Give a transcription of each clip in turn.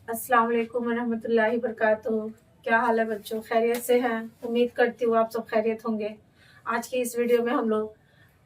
अस्सलाम वालेकुम रहमतुल्लाहि वबरकातुहू। क्या हाल है बच्चों, खैरियत से हैं? उम्मीद करती हूँ आप सब खैरियत होंगे। आज की इस वीडियो में हम लोग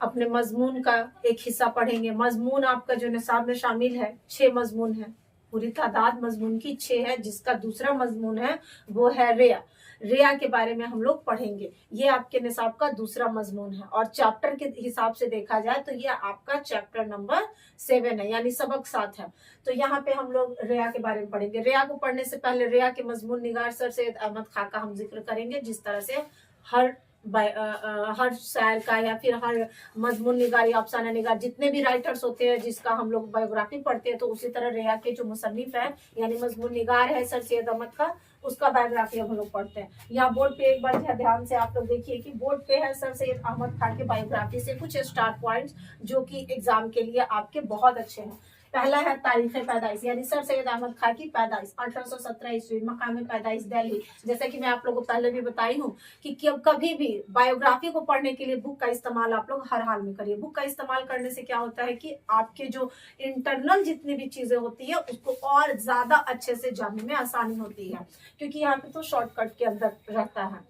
अपने मजमून का एक हिस्सा पढ़ेंगे। मजमून आपका जो निसाब में शामिल है 6 मजमून है। पूरी तादाद मजमून की 6 है, जिसका दूसरा मजमून है वो है रिया। रिया के बारे में हम लोग पढ़ेंगे। ये आपके निसाब का दूसरा मजमून है और चैप्टर के हिसाब से देखा जाए तो ये आपका चैप्टर नंबर 7 है, यानी सबक 7 है। तो यहाँ पे हम लोग रिया के बारे में पढ़ेंगे। रिया को पढ़ने से पहले रिया के मजमून निगार सर सैयद अहमद खां का हम जिक्र करेंगे। जिस तरह से हर हर शायर का या फिर हर मजमून निगार या अफसाना निगार जितने भी राइटर्स होते हैं जिसका हम लोग बायोग्राफी पढ़ते हैं, तो उसी तरह रिया के जो मुसन्निफ है यानी मजमून निगार है सर सैयद अहमद खां, उसका बायोग्राफी हम लोग पढ़ते हैं। यहाँ बोर्ड पे एक बार ध्यान से आप लोग देखिए कि बोर्ड पे है सर सैयद अहमद खान के बायोग्राफी से कुछ स्टार पॉइंट्स जो कि एग्जाम के लिए आपके बहुत अच्छे हैं। पहला है तारीख पैदाइश, यानी सर सैयद अहमद खान की पैदाइश 1817 ईस्वी, मकाम पैदाइश दिल्ली। जैसे कि मैं आप लोगों को पहले भी बताई हूँ कि कभी भी बायोग्राफी को पढ़ने के लिए बुक का इस्तेमाल आप लोग हर हाल में करिए। बुक का इस्तेमाल करने से क्या होता है कि आपके जो इंटरनल जितनी भी चीजें होती है उसको और ज्यादा अच्छे से जानने में आसानी होती है, क्योंकि यहाँ पे तो शॉर्टकट के अंदर रहता है।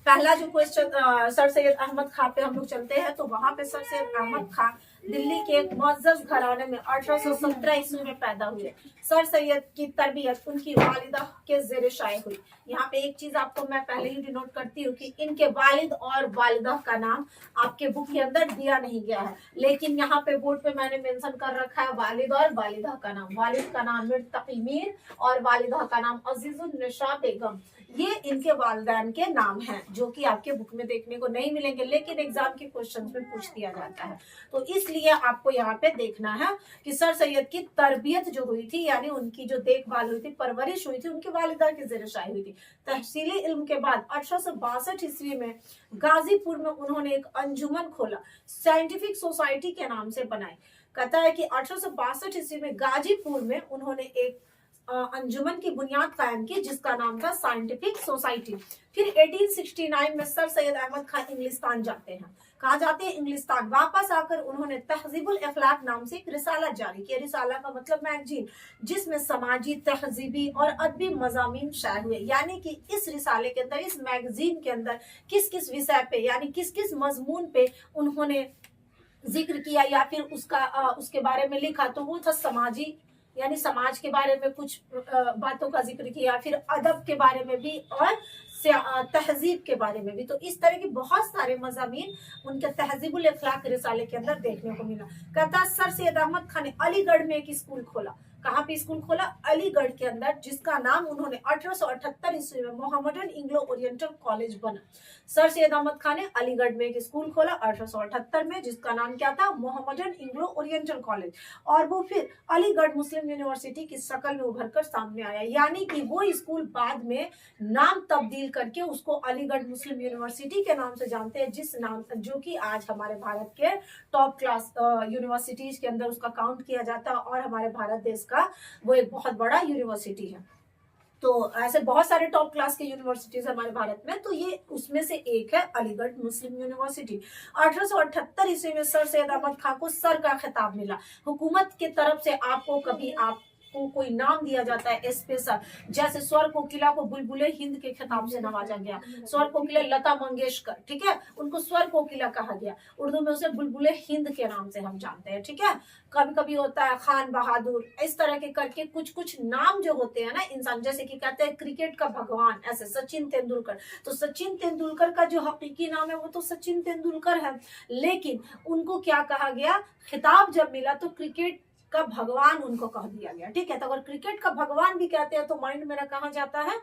पहला जो क्वेश्चन सर सैयद अहमद खां पे हम लोग चलते हैं, तो वहां पे सर सैयद अहमद खां दिल्ली के एक मुअज़्ज़ज़ घराने में 1817 ईस्वी में पैदा हुए। सर सैयद की तरबियत उनकी वालिदा के ज़ेरे शाये हुई। यहाँ पे एक चीज आपको मैं पहले ही डिनोट करती हूँ कि इनके वालिद और वालिदा का नाम आपके बुक के अंदर दिया नहीं गया है, लेकिन यहाँ पे बोर्ड पे मैंने मेंशन कर रखा है वालिद और वालिदा का नाम। वालिद का नाम मीर तकी मीर और वालिदा का नाम अजीजुन निशा बेगम। ये इनके वालिदैन के नाम हैं जो कि आपके बुक में देखने को नहीं मिलेंगे, लेकिन एग्जाम के क्वेश्चन में पूछ दिया जाता है। तो इसलिए आपको यहाँ पे देखना है कि सर सैयद की तरबियत जो हुई थी यानी उनकी जो देखभाल हुई थी, परवरिश हुई थी, उनकी वालिदा की ज़ेरे शाही हुई थी। तहसीली इल्म के बाद 1862 ईस्वी में गाजीपुर में उन्होंने एक अंजुमन खोला, साइंटिफिक सोसाइटी के नाम से बनाई। कहता है कि 1862 ईस्वी में गाजीपुर में उन्होंने एक अंजुमन की बुनियाद कायम की जिसका नाम था साइंटिफिक सोसाइटी। फिर 1869 में सर सैयद अहमद खान इंग्लिस्तान जाते हैं। कहा जाते हैं इंग्लिस्तान। वापस आकर उन्होंने तहजीबुल अखलाक नाम से एक रिसाला जारी किया। रिसाला का मतलब मैगजीन, जिसमें समाजी, तहजीबी और अदबी मजामीन शाये हुए। यानी कि इस रिसाले के अंदर, इस मैगजीन के अंदर किस किस विषय पे यानी किस किस मजमून पे उन्होंने जिक्र किया या फिर उसके बारे में लिखा, तो वो था समाजी, यानी समाज के बारे में कुछ बातों का जिक्र किया, फिर अदब के बारे में भी और तहजीब के बारे में भी। तो इस तरह के बहुत सारे मजामीन उनके तहजीबुल अखलाक रिसाले के अंदर देखने को मिला। कहता सर सैयद अहमद खान ने अलीगढ़ में एक स्कूल खोला। कहाँ पे स्कूल खोला? अलीगढ़ के अंदर, जिसका नाम उन्होंने 1878 ईस्वी में मोहम्मदन इंग्लो ओरिएंटल कॉलेज बना। सर सैयद अहमद खान ने अलीगढ़ में एक स्कूल खोला 1878 में, जिसका नाम क्या था? Mohammedan Anglo Oriental College. और वो फिर अलीगढ़ मुस्लिम यूनिवर्सिटी की शक्ल में उभर कर सामने आया। यानी कि वो स्कूल बाद में नाम तब्दील करके उसको अलीगढ़ मुस्लिम यूनिवर्सिटी के नाम से जानते हैं, जिस नाम जो कि आज हमारे भारत के टॉप क्लास यूनिवर्सिटीज के अंदर उसका काउंट किया जाता है और हमारे भारत देश का वो एक बहुत बड़ा यूनिवर्सिटी है। तो ऐसे बहुत सारे टॉप क्लास के यूनिवर्सिटीज हमारे भारत में, तो ये उसमें से एक है अलीगढ़ मुस्लिम यूनिवर्सिटी। 1878 ईस्वी में सर सैयद अहमद खान को सर का खिताब मिला। हुकूमत की तरफ से आपको कभी आपको कोई नाम दिया जाता है स्पेशल, जैसे स्वर कोकिला को बुलबुले हिंद के खिताब से नवाजा गया। स्वर कोकिला लता मंगेशकर, ठीक है, उनको स्वर कोकिला कहा गया। उर्दू में उसे बुलबुले हिंद के नाम से हम जानते हैं, ठीक है। कभी कभी होता है खान बहादुर, इस तरह के करके कुछ कुछ नाम जो होते हैं ना इंसान, जैसे कि कहते हैं क्रिकेट का भगवान, ऐसे सचिन तेंदुलकर। तो सचिन तेंदुलकर का जो हकीकी नाम है वो तो सचिन तेंदुलकर है, लेकिन उनको क्या कहा गया? खिताब जब मिला तो क्रिकेट का भगवान उनको कह दिया गया, ठीक है। तो अगर क्रिकेट का भगवान भी कहते हैं तो माइंड मेरा कहाँ जाता है?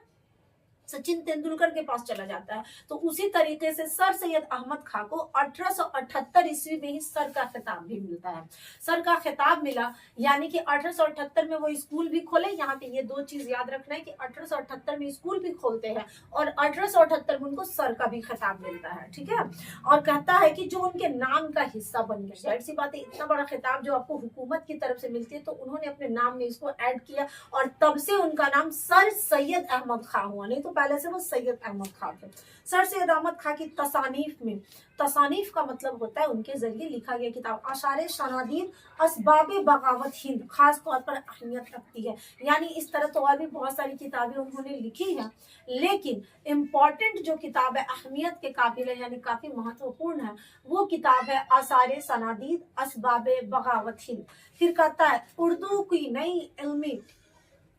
सचिन तेंदुलकर के पास चला जाता है। तो उसी तरीके से सर सैयद अहमद खान को 1878 ईस्वी में ही सर का खिताब भी मिलता है। सर का खिताब मिला यानी कि 1878 में वो स्कूल भी खोले। यहाँ पे ये दो चीज याद रखना है कि 1878 में स्कूल भी खोलते हैं और 1878 में उनको सर का भी खिताब मिलता है, ठीक है। और कहता है कि जो उनके नाम का हिस्सा बन गया, जाहिर सी बात है, इतना बड़ा खिताब जो आपको हुकूमत की तरफ से मिलती है तो उन्होंने अपने नाम में इसको ऐड किया और तब से उनका नाम सर सैयद अहमद खान हुआ। नहीं तो पहले से वो सैयद अहमद खां थे। सर सैयद अहमद खां की तसानीफ में, तसानीफ का मतलब होता है उनके जरिए लिखा गया किताब, आशारे सनादीद असबाब बगावत हिंद खास तौर पर अहमियत रखती है। यानी इस तरह तो और भी बहुत सारी किताबें उन्होंने लिखी हैं, लेकिन इम्पॉर्टेंट जो किताब है, अहमियत के काबिल है, यानी काफी महत्वपूर्ण है, वो किताब है आसारे सनादीद असबाब बगावत हिंद। फिर कहता है उर्दू की नई इल्मी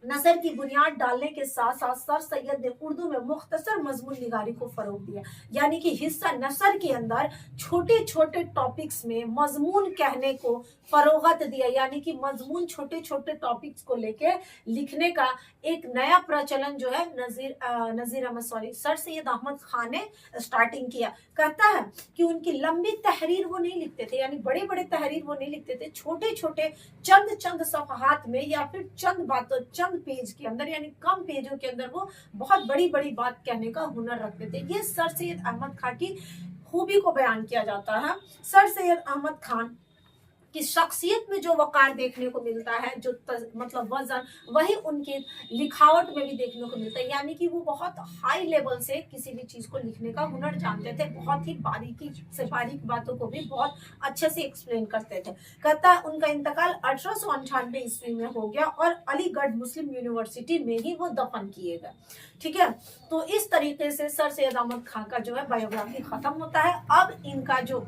नसर की बुनियाद डालने के साथ साथ सर सैयद ने उर्दू में मुख्तसर मजमून निगारी को फरोग दिया। यानी कि हिस्सा नसर के अंदर छोटे छोटे टॉपिक्स में मजमून कहने को फरोगत दिया, यानी कि मजमून छोटे छोटे टॉपिक्स को लेके लिखने का एक नया प्रचलन जो है सर सैयद अहमद खान ने स्टार्टिंग किया। कहता है कि उनकी लंबी तहरीर वो नहीं लिखते थे, यानी बड़े बड़े तहरीर वो नहीं लिखते थे, छोटे छोटे चंद चंद सफहात में या फिर चंद बातों चंद पेज के अंदर, यानी कम पेजों के अंदर वो बहुत बड़ी बड़ी बात कहने का हुनर रखते थे। ये सर सैयद अहमद खान की खूबी को बयान किया जाता है। सर सैयद अहमद खान की शख्सियत में जो वकार देखने को मिलता है, जो मतलब वजन, वही उनकी लिखावट में भी देखने को मिलता है। यानी कि वो बहुत हाई लेवल से किसी भी चीज को लिखने का हुनर जानते थे, बहुत ही बारीकी से बारीक बातों को भी बहुत अच्छे से एक्सप्लेन करते थे। कहता है उनका इंतकाल 1898 ईस्वी में हो गया और अलीगढ़ मुस्लिम यूनिवर्सिटी में ही वो दफन किए गए। ठीक है, तो इस तरीके से सर सैयद अहमद खान का जो है बायोग्राफी खत्म होता है। अब इनका जो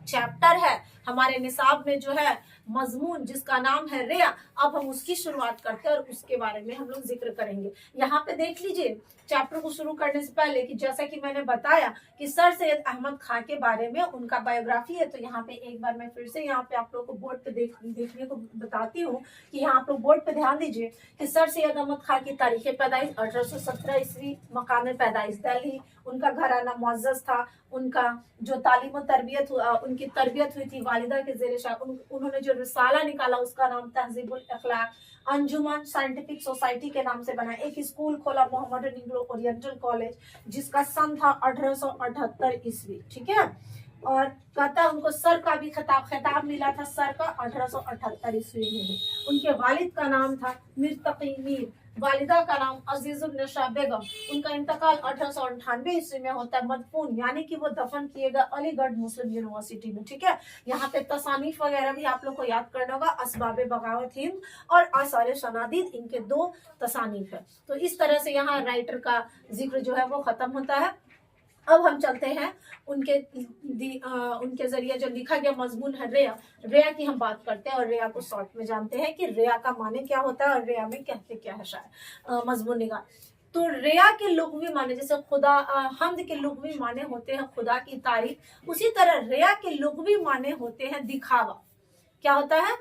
चैप्टर है हमारे निसाब में जो है मजमून, जिसका नाम है रिया, अब हम उसकी शुरुआत करते हैं और उसके बारे में हम लोग जिक्र करेंगे। यहाँ पे देख लीजिए चैप्टर को शुरू करने से पहले कि जैसा कि मैंने बताया कि सर सैयद अहमद खान के बारे में उनका बायोग्राफी है, तो यहाँ पे एक बार मैं फिर से यहाँ पे आप लोग को बोर्ड पे देखने को बताती हूँ कि यहाँ आप लोग बोर्ड पे ध्यान दीजिए कि सर सैयद अहमद खान की तारीख पैदाइश 1817 ईस्वी, मकान पैदाइश दिल्ली, उनका घराना मुअज़्ज़ज़ था, उनका जो तालीम और तरबियत उनकी तरबियत हुई थी वालिदा के ज़ेरे शाह, उन्होंने जो रिसाला निकाला उसका नाम तहज़ीबुल अखलाक, अंजुमन साइंटिफिक सोसाइटी के नाम से बना, एक स्कूल खोला मोहम्मद एंग्लो ओरिएंटल कॉलेज जिसका सन था 1878 ईस्वी। ठीक है, और कहता है उनको सर का भी खिताब मिला था, सर का 1878 ईस्वी में। उनके वालिद का नाम था मीर तकी मीर, वालिदा का नाम अजीजुल निशा बेगम। उनका इंतकाल 1898 ईस्वी में होता है, मदफून यानी कि वो दफन किए गए अलीगढ़ मुस्लिम यूनिवर्सिटी में। ठीक है, यहाँ पे तसानीफ वगैरह भी आप लोग को याद करना होगा, असबाब बगावत हिंद और आसार सनादीद, इनके 2 तसानीफ है। तो इस तरह से यहाँ राइटर का जिक्र जो है वो खत्म होता है। अब हम चलते हैं उनके जरिए जो लिखा गया मजमून है रिया, रिया की हम बात करते हैं और रिया को शॉर्ट में जानते हैं कि रिया का माने क्या होता है और रिया में कहते क्या है शायद मजमून निगाह। तो रिया के लुग़वी माने, जैसे खुदा हमद के लुग़वी माने होते हैं खुदा की तारीफ, उसी तरह रिया के लुग़वी माने होते हैं दिखावा। क्या होता है?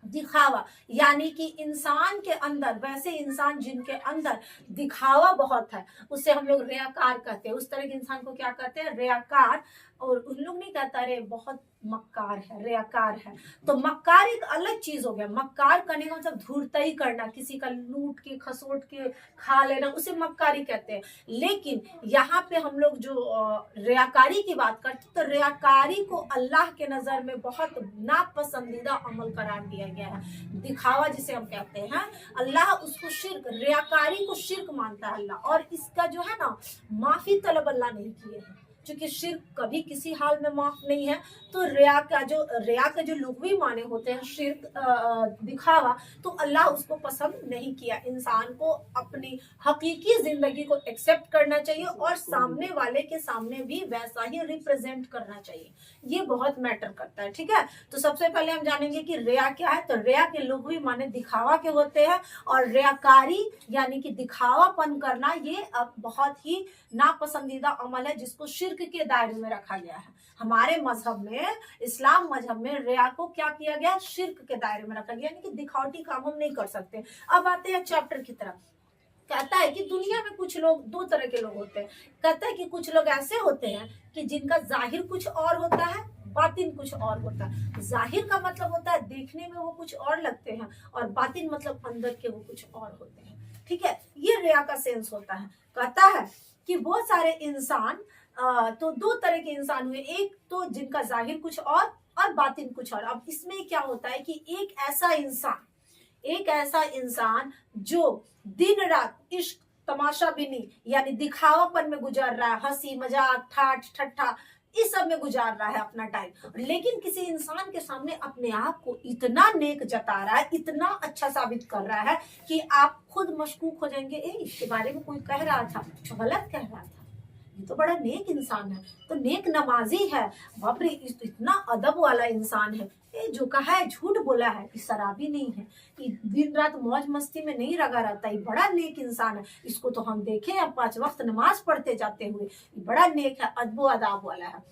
दिखावा, यानी कि इंसान के अंदर, वैसे इंसान जिनके अंदर दिखावा बहुत है उसे हम लोग रियाकार कहते हैं। उस तरह के इंसान को क्या कहते हैं? रियाकार। और उन लोग नहीं कहता रे बहुत मक्कार है, रियाकार है। तो मक्कार एक अलग चीज हो गया। मक्कार करने का मतलब धूर्तई करना, किसी का लूट के खसोट के खा लेना, उसे मक्कारी कहते हैं। लेकिन यहाँ पे हम लोग जो रियाकारी की बात करते तो रियाकारी को अल्लाह के नजर में बहुत नापसंदीदा अमल करार दिया गया है। दिखावा जिसे हम कहते हैं, अल्लाह उसको शिर्क, रियाकारी को शिर्क मानता है अल्लाह, और इसका जो है ना माफी तलब अल्लाह नहीं किए है, क्योंकि शिर्क कभी किसी हाल में माफ नहीं है। तो रिया का जो लुग़वी माने होते हैं शिर्क, दिखावा, तो अल्लाह उसको पसंद नहीं किया। इंसान को अपनी हकीकी जिंदगी को एक्सेप्ट करना चाहिए और सामने वाले के सामने भी वैसा ही रिप्रेजेंट करना चाहिए, ये बहुत मैटर करता है। ठीक है, तो सबसे पहले हम जानेंगे कि रिया क्या है। तो रिया के लुग़वी माने दिखावा के होते हैं, और रियाकारी यानी कि दिखावापन करना ये अब बहुत ही नापसंदीदा अमल है जिसको शिर्क के दायरे में रखा गया है। हमारे मजहब में, इस्लाम मजहब में रिया को क्या किया गया? शिर्क के दायरे में रखा गया, यानी कि दिखावटी काम हम नहीं कर सकते। अब आते हैं चैप्टर की तरफ। कहता है कि दुनिया में कुछ लोग, 2 तरह के लोग होते हैं। कहता है कि कुछ लोग ऐसे होते हैं कि जिनका जाहिर कुछ और होता है, बातिन कुछ और होता है। जाहिर का मतलब होता है देखने में वो कुछ और लगते हैं, और बातिन मतलब अंदर के वो कुछ और होते हैं। ठीक है, ये रिया का सेंस होता है। कहता है कि बहुत सारे इंसान, तो 2 तरह के इंसान हुए, एक तो जिनका जाहिर कुछ और बातिन कुछ और। अब इसमें क्या होता है कि एक ऐसा इंसान जो दिन रात इश्क तमाशा भी नहीं, यानी दिखावापन में गुजार रहा है, हंसी मजाक ठाठ ठट्ठा इस सब में गुजार रहा है अपना टाइम। लेकिन किसी इंसान के सामने अपने आप को इतना नेक जता रहा है, इतना अच्छा साबित कर रहा है कि आप खुद मशकूक हो जाएंगे, इसके बारे में कोई कह रहा था, गलत कह रहा था, ये तो बड़ा नेक इंसान है, तो नेक नमाजी है, बाप रे इतना अदब वाला इंसान है, ये जो कहा है झूठ बोला है, कि शराबी नहीं है, कि दिन रात मौज मस्ती में नहीं लगा रहता, ये बड़ा नेक इंसान है, इसको तो हम देखे अब 5 वक्त नमाज पढ़ते जाते हुए, ये बड़ा नेक है, अदबो अदाब वाला है।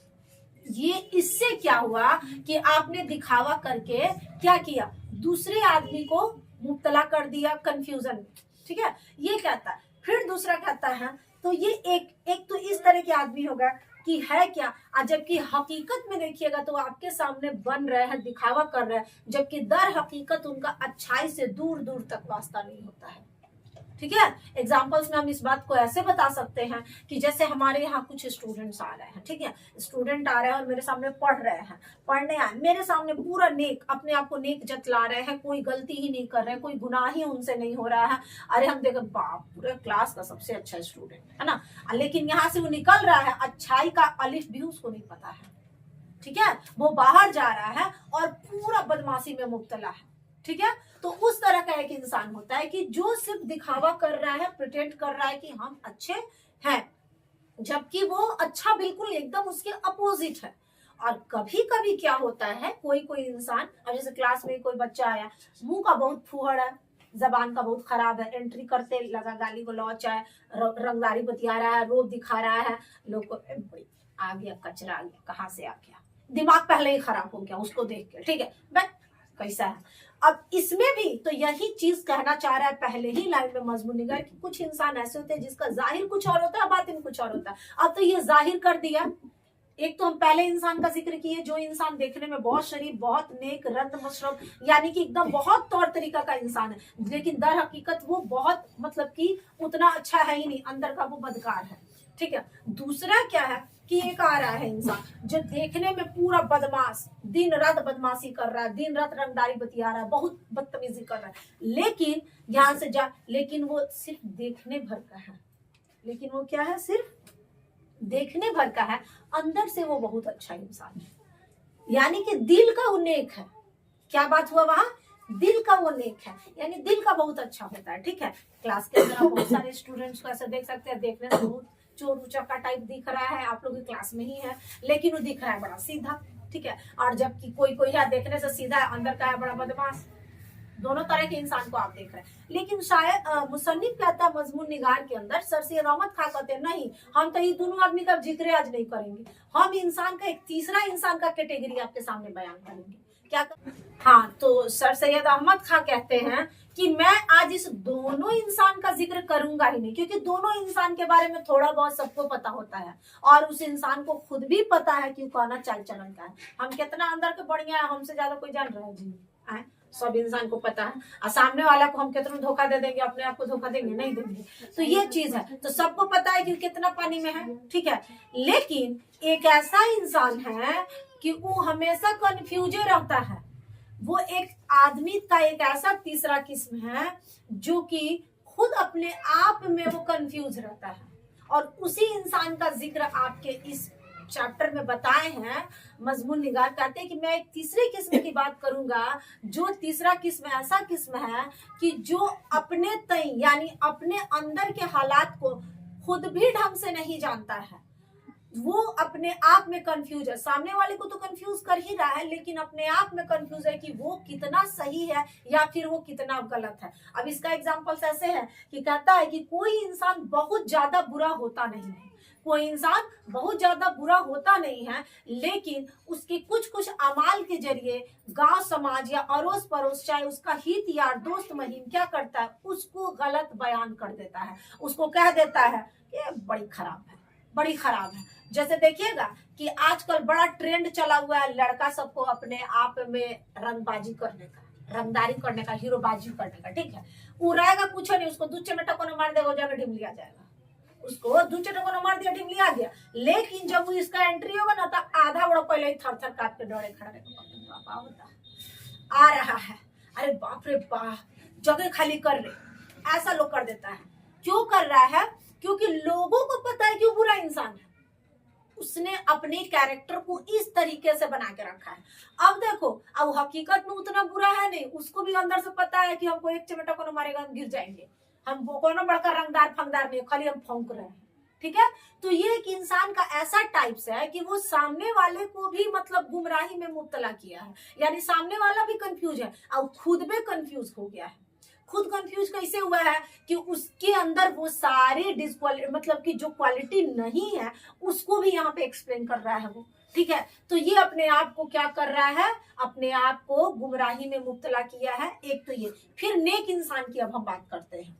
ये इससे क्या हुआ कि आपने दिखावा करके क्या किया, दूसरे आदमी को मुब्तला कर दिया कंफ्यूजन, ठीक है, ये कहता है। फिर दूसरा कहता है, तो ये एक तो इस तरह के आदमी होगा कि है क्या, जबकि हकीकत में देखिएगा तो आपके सामने बन रहे हैं, दिखावा कर रहे हैं, जबकि दर हकीकत उनका अच्छाई से दूर दूर तक वास्ता नहीं होता है, ठीक है। एग्जाम्पल्स में हम इस बात को ऐसे बता सकते हैं कि जैसे हमारे यहाँ कुछ स्टूडेंट्स आ रहे हैं, ठीक है, स्टूडेंट आ रहे हैं और मेरे सामने पढ़ रहे हैं, पढ़ने आए मेरे सामने पूरा नेक, अपने आप को नेक जतला रहे हैं, कोई गलती ही नहीं कर रहे हैं, कोई गुनाह ही उनसे नहीं हो रहा है, अरे हम देखें बाप पूरे क्लास का सबसे अच्छा स्टूडेंट है ना, लेकिन यहाँ से वो निकल रहा है, अच्छाई का अलिफ भी उसको नहीं पता है, ठीक है, वो बाहर जा रहा है और पूरा बदमाशी में मुब्तला है, ठीक है। तो उस तरह का एक इंसान होता है कि जो सिर्फ दिखावा कर रहा है, प्रिटेंड कर रहा है कि हम अच्छे हैं, जबकि वो अच्छा बिल्कुल एकदम उसके अपोजिट है। और कभी कभी क्या होता है, कोई कोई इंसान, अब जैसे क्लास में कोई बच्चा आया, मुंह का बहुत फुहड़ है, जबान का बहुत खराब है, एंट्री करते लगा गाली गलौच है, रंगदारी बतिया रहा है, रोब दिखा रहा है, लोग को आ गया कचरा, आ गया कहाँ से आ गया, दिमाग पहले ही खराब हो गया उसको देख के, ठीक है, बट कैसा है। अब इसमें भी तो यही चीज कहना चाह रहा है पहले ही लाइन में मजमून निगार कि कुछ इंसान ऐसे होते हैं जिसका जाहिर कुछ और होता है, बातिन कुछ और होता है। अब तो ये जाहिर कर दिया, एक तो हम पहले इंसान का जिक्र किए, जो इंसान देखने में बहुत शरीफ, बहुत नेक, रंग मशरब, यानी कि एकदम बहुत तौर तरीका का इंसान है, लेकिन दर हकीकत वो बहुत मतलब कि उतना अच्छा है ही नहीं, अंदर का वो बदकार है, ठीक है। दूसरा क्या है कि एक आ रहा है इंसान जो देखने में पूरा बदमाश, दिन रात बदमाशी कर रहा है, दिन रात रंगदारी बतिया रहा है, बहुत बदतमीजी कर रहा है, लेकिन यहाँ से जा, लेकिन वो सिर्फ देखने भर का है, लेकिन वो क्या है, सिर्फ देखने भर का है, अंदर से वो बहुत अच्छा इंसान है, यानी कि दिल का वो नेक है। क्या बात हुआ वहां, दिल का वो नेक है, यानी दिल का बहुत अच्छा होता है, ठीक है। क्लास के अंदर बहुत सारे स्टूडेंट्स को ऐसे देख सकते हैं, देखने से बहुत चोर उचक्का टाइप दिख रहा है, आप लोग की क्लास में ही है, लेकिन वो दिख रहा है बड़ा सीधा, ठीक है। और जबकि कोई कोई है देखने से सीधा है, अंदर का है बड़ा बदमाश, दोनों तरह के इंसान को आप देख रहे हैं। लेकिन शायद मुसन्निफ कहता है मजमून निगार के अंदर, सर सैयद अहमद खां कहते हैं नहीं, हम तो ये दोनों आदमी का जिक्र आज नहीं करेंगे, हम इंसान का एक तीसरा इंसान का कैटेगरी आपके सामने बयान करेंगे। क्या हाँ, तो सर सैयद अहमद खां कहते हैं कि मैं आज इस दोनों इंसान का जिक्र करूंगा ही नहीं, क्योंकि दोनों इंसान के बारे में थोड़ा बहुत सबको पता होता है, और उस इंसान को खुद भी पता है कि कौन चाल चलन का है, हम कितना अंदर के बढ़िया है, हमसे ज्यादा कोई जान रहा है जी, सब इंसान को पता है, और सामने वाला को हम कितना धोखा दे देंगे, अपने आप को धोखा देंगे, नहीं देंगे, तो ये चीज है, तो सबको पता है कि कितना पानी में है, ठीक है। लेकिन एक ऐसा इंसान है कि वो हमेशा कंफ्यूज रहता है, वो एक आदमी का एक ऐसा तीसरा किस्म है जो कि खुद अपने आप में वो कंफ्यूज रहता है, और उसी इंसान का जिक्र आपके इस चैप्टर में बताए हैं। मजमून निगार कहते हैं कि मैं एक तीसरे किस्म की बात करूंगा, जो तीसरा किस्म ऐसा किस्म है कि जो अपने तय यानी अपने अंदर के हालात को खुद भी ढंग से नहीं जानता है, वो अपने आप में कंफ्यूज है, सामने वाले को तो कंफ्यूज कर ही रहा है, लेकिन अपने आप में कंफ्यूज है कि वो कितना सही है या फिर वो कितना गलत है। अब इसका एग्जांपल्स ऐसे है कि कहता है कि कोई इंसान बहुत ज्यादा बुरा होता नहीं है, कोई इंसान बहुत ज्यादा बुरा होता नहीं है, लेकिन उसके कुछ कुछ अमाल के जरिए गांव समाज या अड़ोस पड़ोस, चाहे उसका हित यार दोस्त महिम क्या करता है, उसको गलत बयान कर देता है, उसको कह देता है कि बड़ी खराब है, बड़ी खराब है। जैसे देखिएगा कि आजकल बड़ा ट्रेंड चला हुआ है लड़का सबको अपने आप में रंगबाजी करने का, रंगदारी करने का, हीरोबाजी करने का, ठीक है। वो रहेगा कुछ नहीं, उसको दूसरे में टकोना मार देगा, जाकर ढिमलिया जाएगा, उसको दूसरे टकोना मार दिया, ढिमलिया दिया, लेकिन जब वो इसका एंट्री होगा ना तो आधा बड़ा पहले ही थर थर काट के डरे खड़ा रहेगा, होता आ रहा है, अरे बाप रे बाप, जगह खाली कर ले, ऐसा लोग कर देता है। क्यों कर रहा है? क्योंकि लोगों को पता है कि वो बुरा इंसान है, उसने अपने कैरेक्टर को इस तरीके से बना के रखा है। अब देखो, अब हकीकत में उतना बुरा है नहीं, उसको भी अंदर से पता है कि हमको एक चमेटा को मारेगा हम गिर जाएंगे, हम कोनो बड़का रंगदार फंगदार नहीं, खाली हम फौंक रहे हैं, ठीक है। तो ये एक इंसान का ऐसा टाइप से है कि वो सामने वाले को भी मतलब गुमराही में मुब्तला किया है, यानी सामने वाला भी कंफ्यूज है और खुद भी कंफ्यूज हो गया है। खुद कंफ्यूज कैसे हुआ है कि उसके अंदर वो सारी मतलब कि जो क्वालिटी नहीं है उसको भी यहाँ पे एक्सप्लेन कर रहा है वो, ठीक है। तो ये अपने आप को क्या कर रहा है, अपने आप को गुमराही में मुब्तला किया है। एक तो ये, फिर नेक इंसान की अब हम बात करते हैं।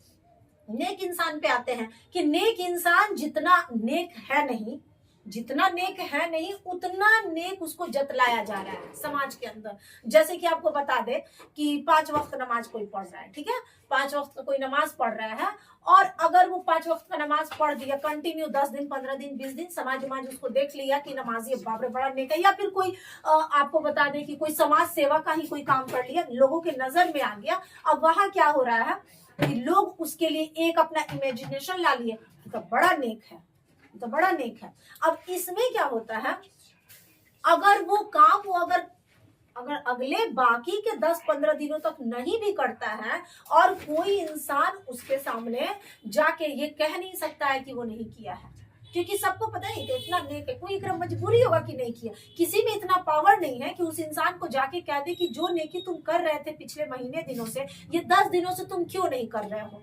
नेक इंसान पे आते हैं कि नेक इंसान जितना नेक है नहीं, जितना नेक है नहीं उतना नेक उसको जतलाया जा रहा है समाज के अंदर। जैसे कि आपको बता दे कि 5 वक्त नमाज कोई पढ़ रहा है, ठीक है, 5 वक्त कोई नमाज पढ़ रहा है, और अगर वो 5 वक्त का नमाज पढ़ दिया कंटिन्यू 10 दिन 15 दिन 20 दिन, समाज उसको देख लिया कि नमाजी बाप रे बड़ा नेक है, या फिर कोई आपको बता दे कि कोई समाज सेवा का ही कोई काम कर लिया, लोगों के नजर में आ गया। अब वहां क्या हो रहा है कि लोग उसके लिए एक अपना इमेजिनेशन ला लिए, तो बड़ा नेक है, तो बड़ा नेक है। अब इसमें क्या होता है, अगर वो काम वो अगर अगले बाकी के 10-15 दिनों तक नहीं भी करता है और कोई इंसान उसके सामने जाके ये कह नहीं सकता है कि वो नहीं किया है, क्योंकि सबको पता है कि इतना नेक है, कोई एकदम मजबूरी होगा कि नहीं किया। किसी में इतना पावर नहीं है कि उस इंसान को जाके कह दे कि जो नेकी तुम कर रहे थे पिछले महीने दिनों से, ये 10 दिनों से तुम क्यों नहीं कर रहे हो,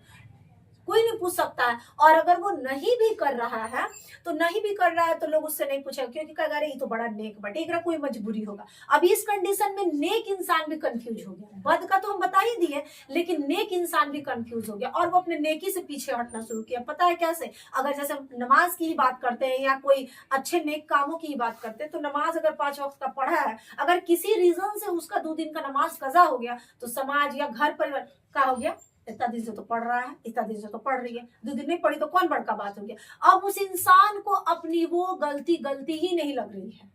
कोई नहीं पूछ सकता है। और अगर वो नहीं भी कर रहा है तो नहीं भी कर रहा है तो लोग उससे नहीं पूछेगा, क्योंकि कहेगा अरे ये तो बड़ा नेक बट एक कोई मजबूरी होगा। अब इस कंडीशन में नेक इंसान भी कंफ्यूज हो गया, बद का तो हम बता ही दिए, लेकिन नेक इंसान भी कंफ्यूज हो गया और वो अपने नेकी से पीछे हटना शुरू किया। पता है कैसे? अगर जैसे नमाज की ही बात करते हैं या कोई अच्छे नेक कामों की ही बात करते हैं, तो नमाज अगर 5 वक्त का पढ़ा है, अगर किसी रीजन से उसका 2 दिन का नमाज कजा हो गया तो समाज या घर परिवार का हो गया, इतना दिन से तो पढ़ रहा है, इतना दिन से तो पढ़ रही है, 2 दिन नहीं पढ़ी तो कौन बड़का बात हो गया। अब उस इंसान को अपनी वो गलती ही नहीं लग रही है,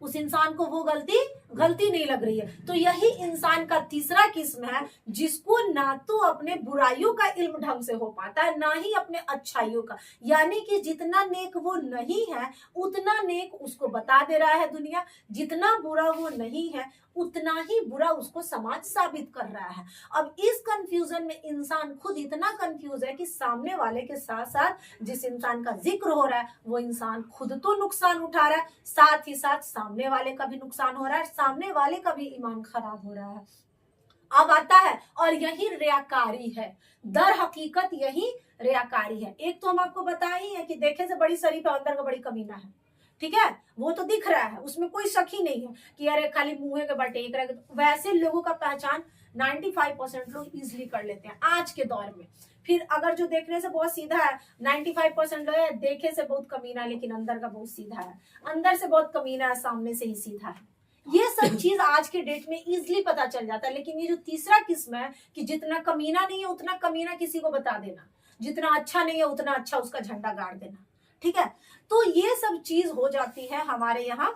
उस इंसान को वो गलती नहीं लग रही है। तो यही इंसान का तीसरा किस्म है, जिसको ना तो अपने बुराइयों का इल्म ढंग से हो पाता है, ना ही अपने अच्छाइयों का, यानी कि जितना नेक वो नहीं है उतना नेक उसको बता दे रहा है दुनिया, जितना बुरा वो नहीं है उतना ही बुरा उसको समाज साबित कर रहा है। अब इस कंफ्यूजन में इंसान खुद इतना कंफ्यूज है कि सामने वाले के साथ साथ जिस इंसान का जिक्र हो रहा है वो इंसान खुद तो नुकसान उठा रहा है, साथ ही साथ सामने वाले का भी नुकसान हो रहा है, सामने वाले का भी ईमान खराब हो रहा है। अब आता है, और यही रियाकारी है, दर हकीकत यही रियाकारी है। एक तो हम आपको बताए ही है कि देखे से बड़ी शरीफ है, अंदर का बड़ी कमीना है, ठीक है, वो तो दिख रहा है, उसमें कोई शक ही नहीं है कि अरे खाली मुंह के बटे एक रह। वैसे लोगों का पहचान 95% लोग इजिली कर लेते हैं आज के दौर में। फिर अगर जो देखने से बहुत सीधा है, 95% लोग देखे से बहुत कमीना है लेकिन अंदर का बहुत सीधा है, अंदर से बहुत कमीना है सामने से ही सीधा है, ये सब चीज आज के डेट में इजिली पता चल जाता है। लेकिन ये जो तीसरा किस्म है कि जितना कमीना नहीं है उतना कमीना किसी को बता देना, जितना अच्छा नहीं है उतना अच्छा उसका झंडा गाड़ देना, ठीक है। तो ये सब चीज हो जाती है हमारे यहाँ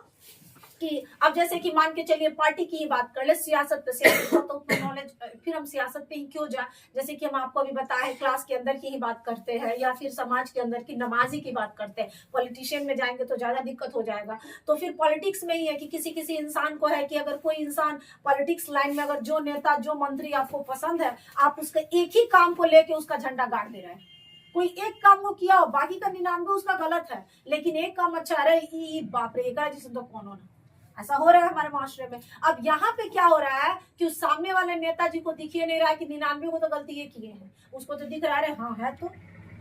कि अब जैसे कि मान के चलिए पार्टी की ही बात कर ले, सियासत पे तो नॉलेज, फिर हम सियासत पे ही क्यों जाए, जैसे कि हम आपको अभी बताए क्लास के अंदर की ही बात करते हैं या फिर समाज के अंदर की नमाजी की बात करते हैं। पॉलिटिशियन में जाएंगे तो ज्यादा दिक्कत हो जाएगा, तो फिर पॉलिटिक्स में ही है कि किसी किसी इंसान को है कि अगर कोई इंसान पॉलिटिक्स लाइन में अगर जो नेता जो मंत्री आपको पसंद है, आप उसका एक ही काम को लेके उसका झंडा गाड़ दे रहे हैं। कोई एक काम वो किया हो, बाकी का 99 उसका गलत है, लेकिन एक काम अच्छा है, अरे बाप रे एक जिसमें तो कौन होना, ऐसा हो रहा है हमारे माशरे में। अब यहाँ पे क्या हो रहा है कि उस सामने वाले नेताजी को दिख ही नहीं रहा है कि 99 को तो गलती ये किए हैं, उसको तो दिख रहा है हाँ है तो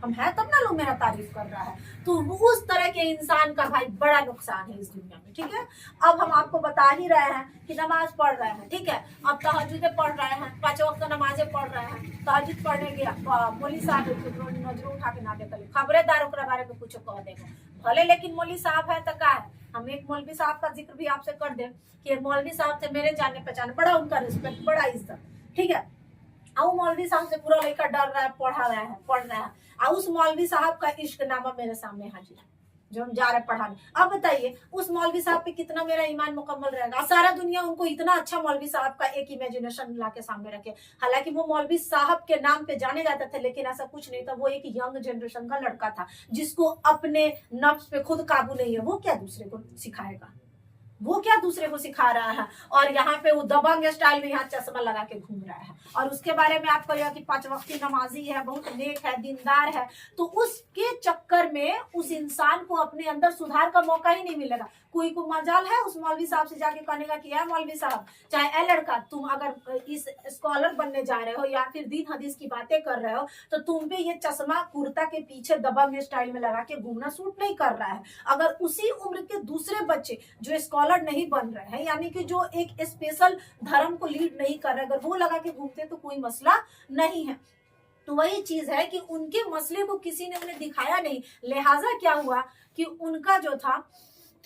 हम है तब ना लोग मेरा तारीफ कर रहा है। तो उस तरह के इंसान का भाई बड़ा नुकसान है इस दुनिया में, ठीक है। अब हम आपको बता ही रहे हैं कि नमाज पढ़ रहे हैं, ठीक है, अब तहज्जुद पढ़ रहे हैं, 5 वक्त नमाजें पढ़ रहे हैं, तहज्जुद पढ़ने गया मौलवी साहब नजर उठा के ना देखल खबरेदार ओकरा बारे में कुछ कह देगा भले, लेकिन मौलवी साहब है तो का है। हम एक मौलवी साहब का जिक्र भी आपसे कर दे कि मौलवी साहब थे मेरे जाने पहचाने, बड़ा उनका रिस्पेक्ट, बड़ा इज्जत, ठीक है। और मौलवी साहब से पूरा लड़का डर रहा है, पढ़ रहा है, और उस मौलवी साहब का इश्क नामा मेरे सामने हाजिर है, जो हम जा रहे पढ़ाने। अब बताइए उस मौलवी साहब पे कितना मेरा ईमान मुकम्मल रहेगा। सारा दुनिया उनको इतना अच्छा मौलवी साहब का एक इमेजिनेशन ला के सामने रखे। हालांकि वो मौलवी साहब के नाम पे जाने जाते थे, लेकिन ऐसा कुछ नहीं था। वो एक यंग जनरेशन का लड़का था जिसको अपने नफ्स पे खुद काबू नहीं है। वो क्या दूसरे को सिखाएगा, वो क्या दूसरे को सिखा रहा है। और यहाँ पे वो दबंग स्टाइल में यहाँ चश्मा लगा के घूम रहा है। और उसके बारे में आपको यह कि 5 वक्त की नमाजी है, बहुत नेक है, दीनदार है। तो उसके चक्कर में उस इंसान को अपने अंदर सुधार का मौका ही नहीं मिलेगा। कोई को मजाल है उस मौलवी साहब से जाके कहने का कि मौलवी साहब, चाहे लड़का, तुम अगर इस स्कॉलर बनने जा रहे हो या फिर दीन हदीस की बातें कर रहे हो, तो तुम पे ये चश्मा कुर्ता के पीछे दबंग स्टाइल में लगा के घूमना सूट नहीं कर रहा है। अगर उसी उम्र के दूसरे बच्चे जो स्कॉलर नहीं बन रहे हैं, यानी कि जो एक स्पेशल धर्म को लीड नहीं कर रहे, अगर वो लगा के घूमते तो कोई मसला नहीं है। तो वही चीज है कि उनके मसले को किसी ने उन्हें दिखाया नहीं। लिहाजा क्या हुआ कि उनका जो था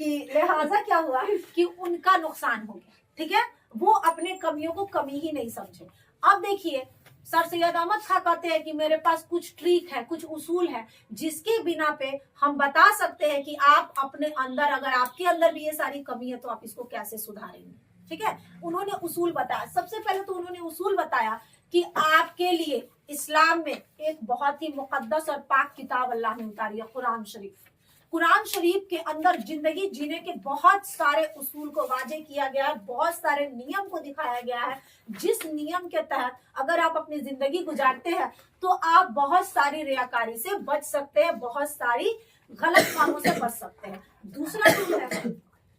कि उनका नुकसान हो गया। ठीक है, वो अपने कमियों को कमी ही नहीं समझे। अब देखिए सर सैयद अहमद खां कहते हैं कि मेरे पास कुछ ट्रिक है, कुछ उसूल है, जिसके बिना पे हम बता सकते हैं कि आप अपने अंदर, अगर आपके अंदर भी ये सारी कमी है तो आप इसको कैसे सुधारेंगे। ठीक है, उन्होंने उसूल बताया। सबसे पहले तो उन्होंने उसूल बताया कि आपके लिए इस्लाम में एक बहुत ही मुकद्दस और पाक किताब अल्लाह ने उतारी है, कुरान शरीफ। कुरान शरीफ के अंदर जिंदगी जीने के बहुत सारे उसूल को वाजे किया गया है, बहुत सारे नियम को दिखाया गया है, जिस नियम के तहत अगर आप अपनी जिंदगी गुजारते हैं तो आप बहुत सारी रियाकारी से बच सकते हैं, बहुत सारी गलत कामों से बच सकते हैं। दूसरा जो है,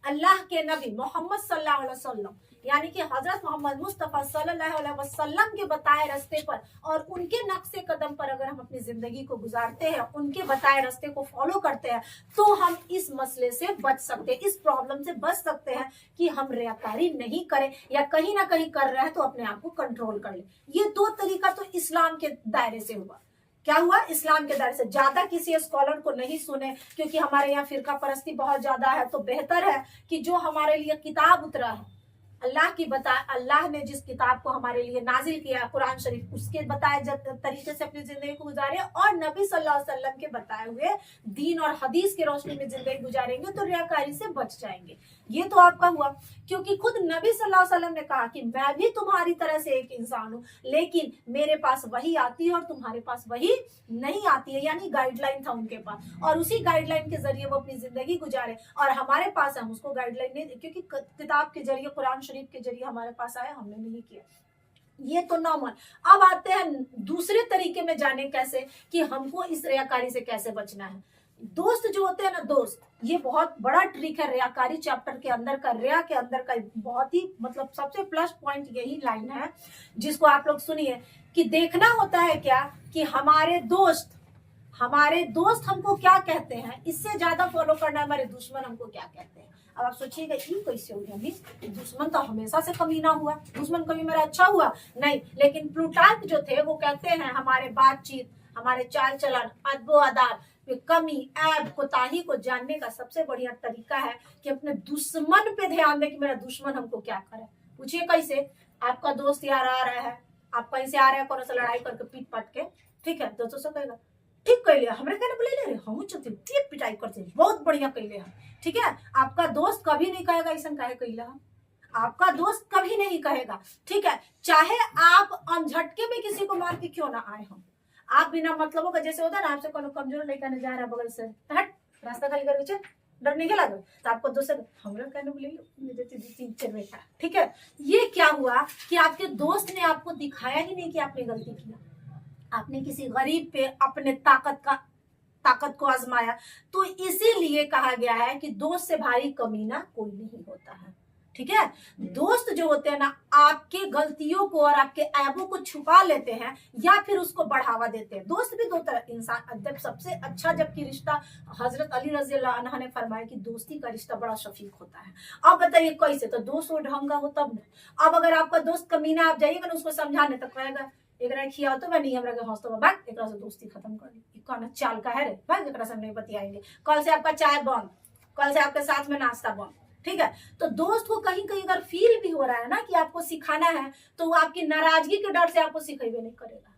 अल्लाह के नबी मोहम्मद सल्लल्लाहु अलैहि वसल्लम, यानी कि हजरत मोहम्मद मुस्तफा सल्लल्लाहु अलैहि वसल्लम के बताए रास्ते पर और उनके नक्शे कदम पर अगर हम अपनी जिंदगी को गुजारते हैं, उनके बताए रास्ते को फॉलो करते हैं, तो हम इस मसले से बच सकते हैं, इस प्रॉब्लम से बच सकते हैं कि हम रियाकारी नहीं करें या कहीं ना कहीं कर रहे हैं तो अपने आप को कंट्रोल कर ले। ये 2 तरीका तो इस्लाम के दायरे से हुआ। क्या हुआ, इस्लाम के दायरे से। ज्यादा किसी स्कॉलर को नहीं सुने, क्योंकि हमारे यहाँ फिरका परस्ती बहुत ज्यादा है। तो बेहतर है कि जो हमारे लिए किताब उतरा है, अल्लाह ने जिस किताब को हमारे लिए नाजिल किया कुरान शरीफ, उसके बताए तरीके से अपनी जिंदगी को गुजारे और नबी सल्लल्लाहु अलैहि वसल्लम के बताए हुए दीन और हदीस के रोशनी में जिंदगी गुजारेंगे तो रियाकारी से बच जाएंगे। ये तो आपका हुआ, क्योंकि खुद नबी सल्लल्लाहु अलैहि वसल्लम ने कहा कि मैं भी तुम्हारी तरह से एक इंसान हूँ, लेकिन मेरे पास वही आती है और तुम्हारे पास वही नहीं आती है। यानी गाइडलाइन था उनके पास, और उसी गाइडलाइन के जरिए वो अपनी जिंदगी गुजारे। और हमारे पास हम उसको गाइडलाइन नहीं दी, क्योंकि किताब के जरिए, कुरान शरीफ के जरिए हमारे पास आया, हमने नहीं किया। ये तो नॉर्मल। अब आते हैं दूसरे तरीके में जाने कैसे कि हमको इस रियाकारी से कैसे बचना है। दोस्त जो होते हैं ना, दोस्त, ये बहुत बड़ा ट्रिक है रियाकारी चैप्टर के अंदर का। रिया के अंदर का बहुत ही मतलब सबसे प्लस पॉइंट यही लाइन है, जिसको आप लोग सुनिए कि देखना होता है क्या कि हमारे दोस्त हमको क्या कहते हैं, इससे ज्यादा फॉलो करना है हमारे दुश्मन हमको क्या कहते हैं। अब आप सोचिएगा ये कैसे हो गया, दुश्मन तो हमेशा से कमी ना हुआ, दुश्मन कभी मेरा अच्छा हुआ नहीं। लेकिन प्लूटार्क जो थे वो कहते हैं हमारे बातचीत, हमारे चाल चलन, अदबो आदाब, कमी, ऐब, कोताही को जानने का सबसे बढ़िया तरीका है कि अपने दुश्मन पे ध्यान दे कि मेरा दुश्मन हमको क्या करे। पूछिए कैसे। आपका दोस्त यार आ रहा है, आप कहीं से आ रहे हैं, कौन सा लड़ाई करके पीट पट के, ठीक है, दोस्तों से कहेगा ठीक कर लिया, हमारे कहने बोले ले हम चलते ठीक पिटाई करते बहुत बढ़िया कर लिया, ठीक है। आपका दोस्त कभी नहीं कहेगा ऐसा काहे कैला, आपका दोस्त कभी नहीं कहेगा, ठीक है। चाहे आप अनझटके में किसी को मार के क्यों ना आए हो, आप बिना मतलबों का, जैसे होता है ना, आपसे कोनो कमजोर लड़का ने जा रहा है बगल से, हट रास्ता खाली कर पीछे, डर नहीं लगा तो आपको दोस्त हमरा कहने बोले, ठीक है। ये क्या हुआ कि आपके दोस्त ने आपको दिखाया ही नहीं कि आपने गलती किया, आपने किसी गरीब पे अपने ताकत को आजमाया। तो इसीलिए कहा गया है कि दोस्त से भारी कमीना कोई नहीं होता है, ठीक है। दोस्त जो होते हैं ना, आपके गलतियों को और आपके ऐबों को छुपा लेते हैं या फिर उसको बढ़ावा देते हैं। दोस्त भी 2 तरह इंसान, जब सबसे अच्छा जबकि रिश्ता हजरत अली रज़ी अल्लाह अन्हा ने फरमाया कि दोस्ती का रिश्ता बड़ा शफीक होता है। अब बताइए कैसे, तो दोस्त वो ढंग का हो तब ना। अब अगर आपका दोस्त कमीना, आप जाइएगा ना उसको समझाने, तक कहेगा एक खिया तो मैं नहीं, हमरा के हौसला भाग, एक से दोस्ती खत्म कर ली, कहना चाल का है रे भाग, एक से नहीं बतियाएंगे, कल से आपका चाय बंद, कल से आपके साथ में नाश्ता बंद, ठीक है। तो दोस्त को कहीं कहीं अगर फील भी हो रहा है ना कि आपको सिखाना है, तो वो आपकी नाराजगी के डर से आपको सिखेबे नहीं करेगा,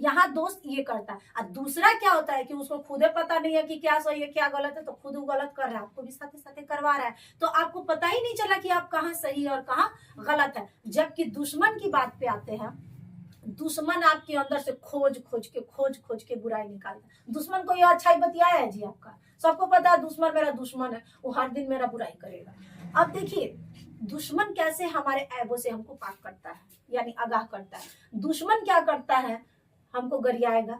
यहाँ दोस्त ये करता है। और दूसरा क्या होता है कि उसको खुदे पता नहीं है कि क्या सही है क्या गलत है, तो खुद वो गलत कर रहा है, आपको भी साथे साथे करवा रहा है, तो आपको पता ही नहीं चला कि आप कहाँ सही है और कहाँ गलत है। जबकि दुश्मन की बात पे आते हैं, दुश्मन आपके अंदर से खोज खोज के बुराई निकालता है। दुश्मन को यह अच्छाई बतियाया है जी आपका, सबको पता है दुश्मन मेरा दुश्मन है, वो हर दिन मेरा बुराई करेगा। अब देखिए दुश्मन कैसे हमारे ऐबों से हमको पाक करता है, यानी आगाह करता है। दुश्मन क्या करता है, हमको गरियाएगा,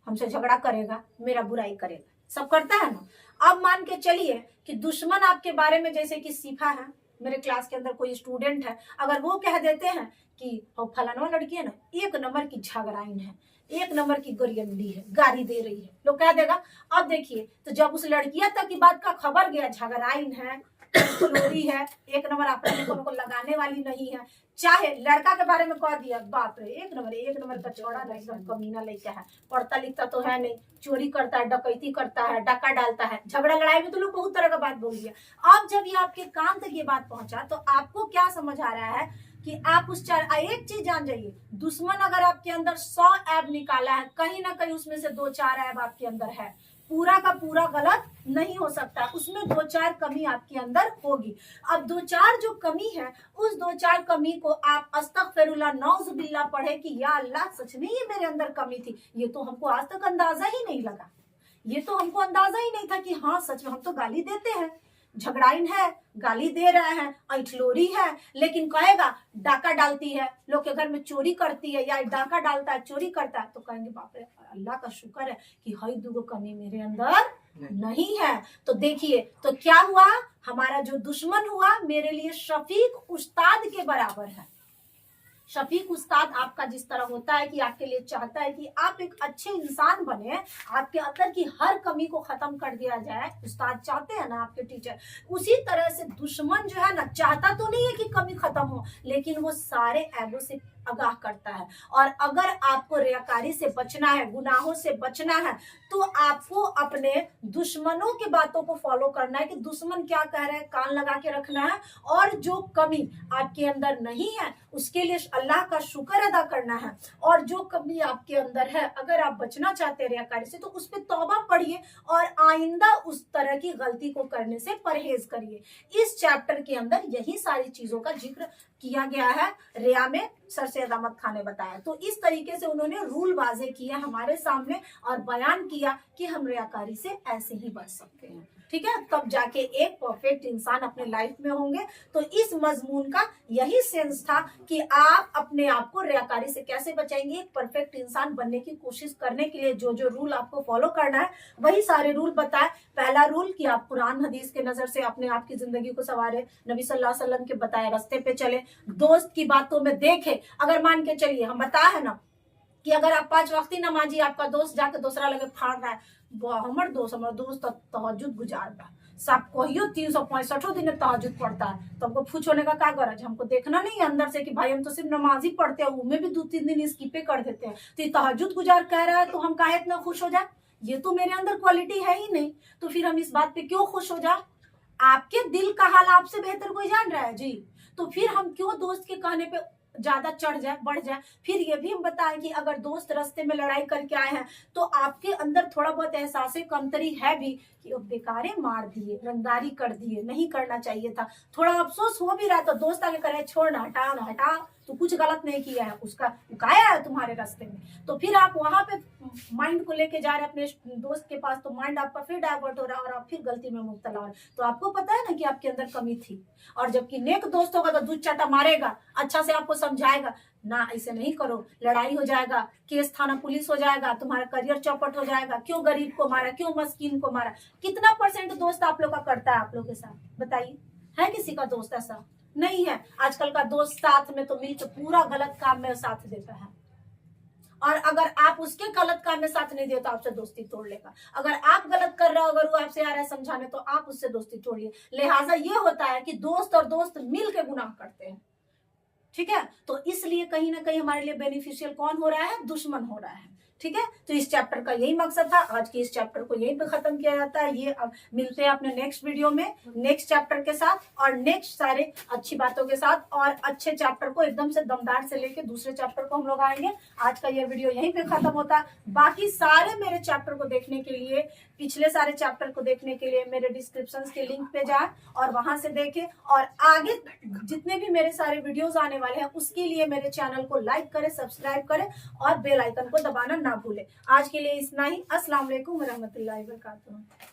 हमसे झगड़ा करेगा, मेरा बुराई करेगा, सब करता है ना। अब मान के चलिए कि दुश्मन आपके बारे में, जैसे कि सीफा है, मेरे क्लास के अंदर कोई स्टूडेंट है, अगर वो कह देते हैं कि फलाना लड़की है ना, एक नंबर की झगड़ाइन है, एक नंबर की गरियंडी है, गाली दे रही है, लोग कह देगा। अब देखिए तो जब उस लड़कियां तक की बात का खबर गया, झगड़ाइन है, फ्लोरी है, एक नंबर आपने को लगाने वाली नहीं है, चाहे लड़का के बारे में कह दिया, बाप रे एक नंबर का छोड़ा एकदम कमीना लड़का है, पढ़ता लिखता तो है नहीं, चोरी करता है, डकैती करता है, डाका डालता है, झगड़ा लड़ाई में तो लोग बहुत तरह का बात बोल दिया। अब जब ये आपके कान तक ये बात पहुंचा तो आपको क्या समझ आ रहा है कि आप उस एक चीज जान जाइए, दुश्मन अगर आपके अंदर 100 ऐब निकाला है, कहीं ना कहीं उसमें से 2-4 ऐब आपके अंदर है, पूरा का पूरा गलत नहीं हो सकता, उसमें 2-4 कमी आपके अंदर होगी। अब 2-4 जो कमी है, उस 2-4 कमी को आप अस्तगफिरुल्लाह नौजुबिल्लाह पढ़े कि या अल्लाह सच में ये मेरे अंदर कमी थी, ये तो हमको आज तक अंदाजा ही नहीं लगा, ये तो हमको अंदाजा ही नहीं था कि हाँ सच में हम तो गाली देते हैं, झगड़ाइन है, गाली दे रहे हैं, ऐठलोरी है, लेकिन कहेगा डाका डालती है, लोग के घर में चोरी करती है, या डाका डालता है, चोरी करता है, तो कहेंगे बाप रे अल्लाह का शुक्र है कि हई दुगो कमी मेरे अंदर नहीं है। तो देखिए तो क्या हुआ, हमारा जो दुश्मन हुआ मेरे लिए शफीक उस्ताद के बराबर है। शफीक उस्ताद आपका जिस तरह होता है कि आपके लिए चाहता है कि आप एक अच्छे इंसान बने, आपके अंदर की हर कमी को खत्म कर दिया जाए, उस्ताद चाहते हैं ना आपके टीचर, उसी तरह से दुश्मन जो है ना चाहता तो नहीं है कि कमी खत्म हो, लेकिन वो सारे ऐबों से आगाह करता है। और अगर आपको रियाकारी से बचना है, गुनाहों से बचना है, तो आपको अपने दुश्मनों की बातों को फॉलो करना है कि दुश्मन क्या कह रहे हैं, कान लगा के रखना है, और जो कमी आपके अंदर नहीं है उसके लिए अल्लाह का शुक्र अदा करना है, और जो कमी आपके अंदर है अगर आप बचना चाहते हैं रियाकारी से तो उस पर तौबा पढ़िए और आइंदा उस तरह की गलती को करने से परहेज करिए। इस चैप्टर के अंदर यही सारी चीजों का जिक्र किया गया है, रिया में सर सैयद अहमद खान ने बताया। तो इस तरीके से उन्होंने रूल वाजे किया हमारे सामने और बयान किया कि हम रियाकारी से ऐसे ही बच सकते हैं, ठीक है, तब जाके एक परफेक्ट इंसान अपने लाइफ में होंगे। तो इस मजमून का यही सेंस था कि आप अपने आप को रियाकारी से कैसे बचाएंगे, एक परफेक्ट इंसान बनने की कोशिश करने के लिए जो जो रूल आपको फॉलो करना है वही सारे रूल बताए। पहला रूल कि आप कुरान हदीस के नजर से अपने आप की जिंदगी को संवारे, नबी सल्लल्लाहु अलैहि वसल्लम के बताए रास्ते पे चले, दोस्त की बातों में देखे। अगर मान के चलिए हम बताया है ना कि अगर आप 5 वक्ती नमाजी, आपका दोस्त जाके दूसरा लगे फाड़ रहा है, हमर दोस्त तहज्जुद गुजार बा, सब कहियो 365 दिन तहज्जुद पढ़ता है, तो हमको खुश होने का क्या गरज, हमको देखना नहीं है अंदर से कि भाई हम तो सिर्फ नमाज ही पढ़ते हैं, उनमें भी 2-3 दिन स्किपे कर देते हैं, तो ये तहज्जुद गुजार कह रहा है तो हम काहे इतना खुश हो जाए, ये तो मेरे अंदर क्वालिटी है ही नहीं, तो फिर हम इस बात पे क्यों खुश हो जाए। आपके दिल का हाल आपसे बेहतर कोई जान रहा है जी, तो फिर हम क्यों दोस्त के कहने पे ज्यादा चढ़ जाए, बढ़ जाए। फिर ये भी हम बताएं कि अगर दोस्त रास्ते में लड़ाई करके आए हैं तो आपके अंदर थोड़ा बहुत एहसास कमतरी है भी कि बेकारे मार दिए, रंगदारी कर दिए, नहीं करना चाहिए था, थोड़ा अफसोस हो भी रहा तो दोस्त आगे करे छोड़ ना, हटा तो कुछ गलत नहीं किया है, उसका उकाया है तुम्हारे रास्ते में, तो फिर आप वहां पे माइंड को लेके जा रहे अपने दोस्त के पास, तो माइंड आपका फिर डाइवर्ट हो रहा है और आप फिर गलती में मुब्तला हो रहे। तो आपको पता है ना कि आपके अंदर कमी थी, और जबकि नेक दोस्त होगा तो दूध चाटा मारेगा, अच्छा से आपको समझाएगा ना ऐसे नहीं करो, लड़ाई हो जाएगा, केस थाना पुलिस हो जाएगा, तुम्हारा करियर चौपट हो जाएगा, क्यों गरीब को मारा, क्यों मस्कीन को मारा। कितना % दोस्त आप लोग का करता है आप लोग के साथ, बताइए, है किसी का दोस्त ऐसा? नहीं है। आजकल का दोस्त साथ में तो मिलकर पूरा गलत काम में साथ देता है, और अगर आप उसके गलत काम में साथ नहीं दिए तो आपसे दोस्ती तोड़ लेगा। अगर आप गलत कर रहे हो, अगर वो आपसे आ रहा है समझाने, तो आप उससे दोस्ती तोड़िए। लिहाजा ये होता है कि दोस्त और दोस्त मिल के गुनाह करते हैं, ठीक है। तो इसलिए कहीं ना कहीं हमारे लिए बेनिफिशियल कौन हो रहा है, दुश्मन हो रहा है, ठीक है, तो इस चैप्टर का यही मकसद था। आज के इस चैप्टर को यहीं पे खत्म किया जाता है। ये अब मिलते हैं अपने नेक्स्ट वीडियो में नेक्स्ट चैप्टर के साथ और नेक्स्ट सारे अच्छी बातों के साथ और अच्छे चैप्टर को एकदम से दमदार से लेके दूसरे चैप्टर को हम लोग आएंगे। आज का ये वीडियो यहीं पे खत्म होता है। बाकी सारे मेरे चैप्टर को देखने के लिए, पिछले सारे चैप्टर को देखने के लिए मेरे डिस्क्रिप्शन के लिंक पे जाए और वहां से देखें और आगे जितने भी मेरे सारे वीडियोस आने वाले हैं उसके लिए मेरे चैनल को लाइक करें, सब्सक्राइब करें और बेल आइकन को दबाना ना भूलें। आज के लिए इतना ही। अस्सलाम वालेकुम रहमतुल्लाहि व बरकातहू।